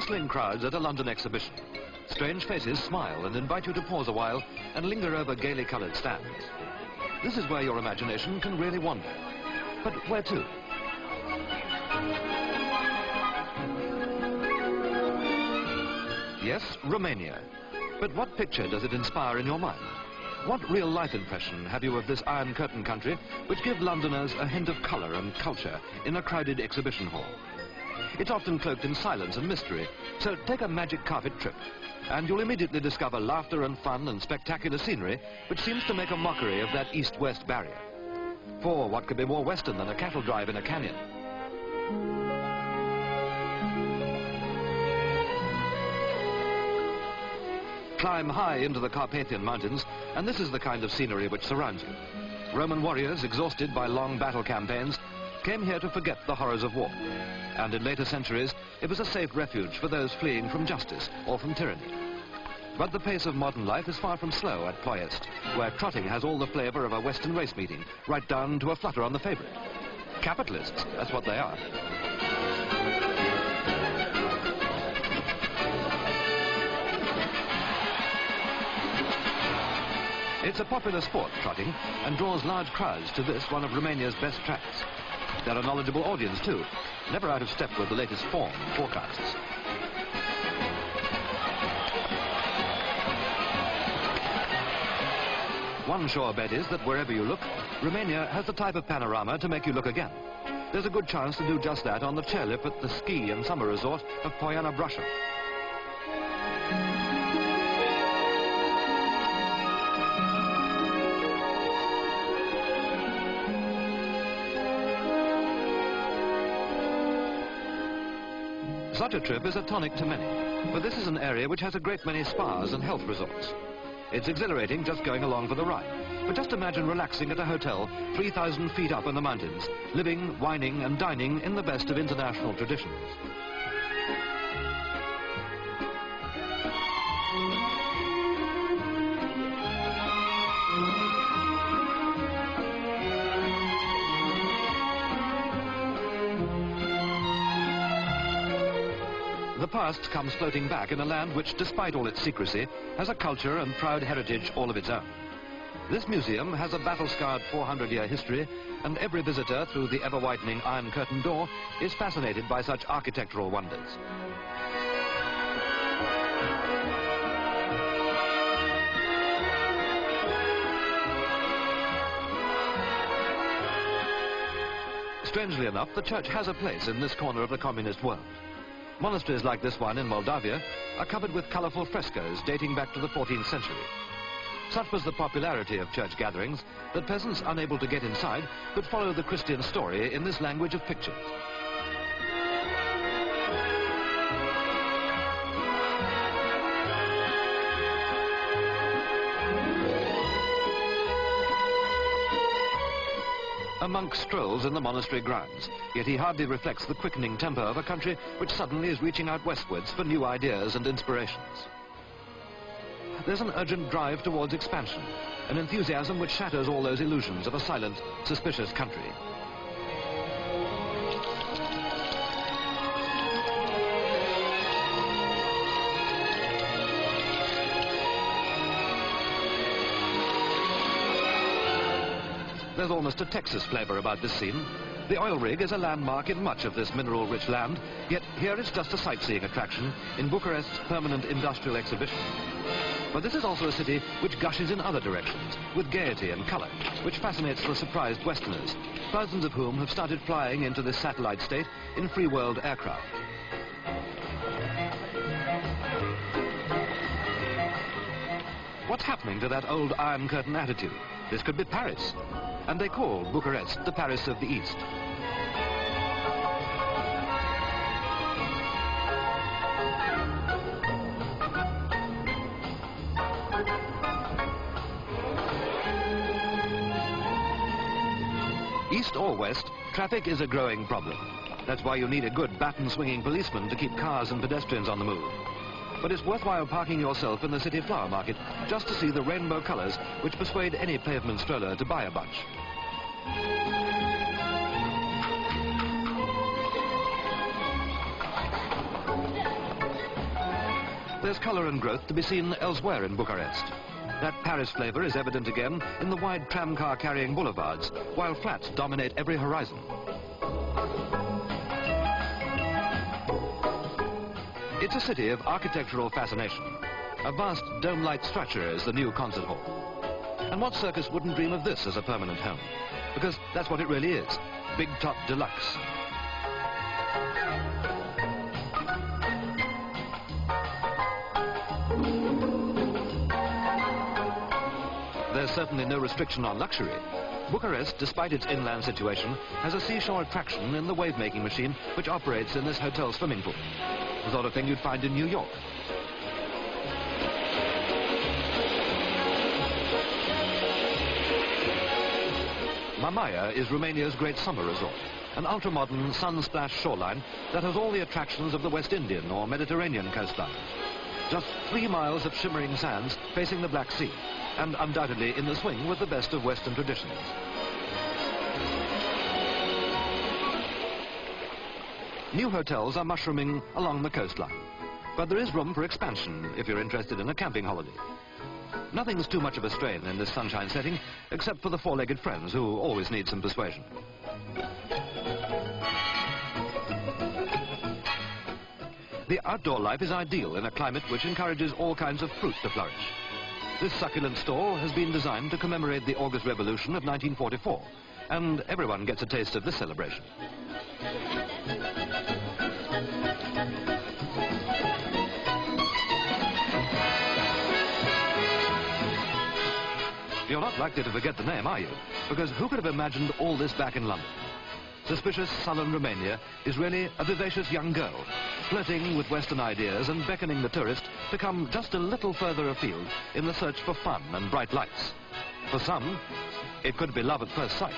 bustling crowds at a London exhibition. Strange faces smile and invite you to pause a while and linger over gaily coloured stands. This is where your imagination can really wander. But where to? Yes, Romania. But what picture does it inspire in your mind? What real-life impression have you of this Iron Curtain country, which give Londoners a hint of colour and culture in a crowded exhibition hall? It's often cloaked in silence and mystery, so take a magic carpet trip, and you'll immediately discover laughter and fun and spectacular scenery, which seems to make a mockery of that east-west barrier. For what could be more western than a cattle drive in a canyon? Climb high into the Carpathian Mountains, and this is the kind of scenery which surrounds you. Roman warriors, exhausted by long battle campaigns, came here to forget the horrors of war. And in later centuries, it was a safe refuge for those fleeing from justice or from tyranny. But the pace of modern life is far from slow at Ploiești, where trotting has all the flavour of a Western race meeting, right down to a flutter on the favourite. Capitalists, that's what they are. It's a popular sport, trotting, and draws large crowds to this, one of Romania's best tracks. They're a knowledgeable audience, too, never out of step with the latest form and forecasts. One sure bet is that wherever you look, Romania has the type of panorama to make you look again. There's a good chance to do just that on the chairlift at the ski and summer resort of Poiana Brașov. Such a trip is a tonic to many, but this is an area which has a great many spas and health resorts. It's exhilarating just going along for the ride, but just imagine relaxing at a hotel 3,000 feet up in the mountains, living, wining and dining in the best of international traditions. The past comes floating back in a land which, despite all its secrecy, has a culture and proud heritage all of its own. This museum has a battle-scarred 400-year history, and every visitor through the ever-widening Iron Curtain door is fascinated by such architectural wonders. Strangely enough, the church has a place in this corner of the communist world. Monasteries like this one in Moldavia are covered with colourful frescoes dating back to the 14th century. Such was the popularity of church gatherings that peasants unable to get inside could follow the Christian story in this language of pictures. A monk strolls in the monastery grounds, yet he hardly reflects the quickening tempo of a country which suddenly is reaching out westwards for new ideas and inspirations. There's an urgent drive towards expansion, an enthusiasm which shatters all those illusions of a silent, suspicious country. There's almost a Texas flavour about this scene. The oil rig is a landmark in much of this mineral-rich land, yet here it's just a sightseeing attraction in Bucharest's permanent industrial exhibition. But this is also a city which gushes in other directions, with gaiety and colour, which fascinates the surprised Westerners, thousands of whom have started flying into this satellite state in free-world aircraft. What's happening to that old Iron Curtain attitude? This could be Paris. And they call Bucharest the Paris of the East. East or west, traffic is a growing problem. That's why you need a good baton-swinging policeman to keep cars and pedestrians on the move. But it's worthwhile parking yourself in the city flower market just to see the rainbow colours which persuade any pavement stroller to buy a bunch. There's colour and growth to be seen elsewhere in Bucharest. That Paris flavour is evident again in the wide tramcar-carrying boulevards, while flats dominate every horizon. It's a city of architectural fascination. A vast dome-like structure is the new concert hall. And what circus wouldn't dream of this as a permanent home? Because that's what it really is, big top deluxe. There's certainly no restriction on luxury. Bucharest, despite its inland situation, has a seashore attraction in the wave-making machine which operates in this hotel swimming pool. The sort of thing you'd find in New York. Mamaia is Romania's great summer resort, an ultra-modern sun-splashed shoreline that has all the attractions of the West Indian or Mediterranean coastline. Just 3 miles of shimmering sands facing the Black Sea, and undoubtedly in the swing with the best of Western traditions. New hotels are mushrooming along the coastline, but there is room for expansion if you're interested in a camping holiday. Nothing's too much of a strain in this sunshine setting, except for the four-legged friends who always need some persuasion. The outdoor life is ideal in a climate which encourages all kinds of fruit to flourish. This succulent stall has been designed to commemorate the August Revolution of 1944, and everyone gets a taste of this celebration. You're not likely to forget the name, are you? Because who could have imagined all this back in London? Suspicious sullen Romania is really a vivacious young girl, flirting with Western ideas and beckoning the tourist to come just a little further afield in the search for fun and bright lights. For some, it could be love at first sight.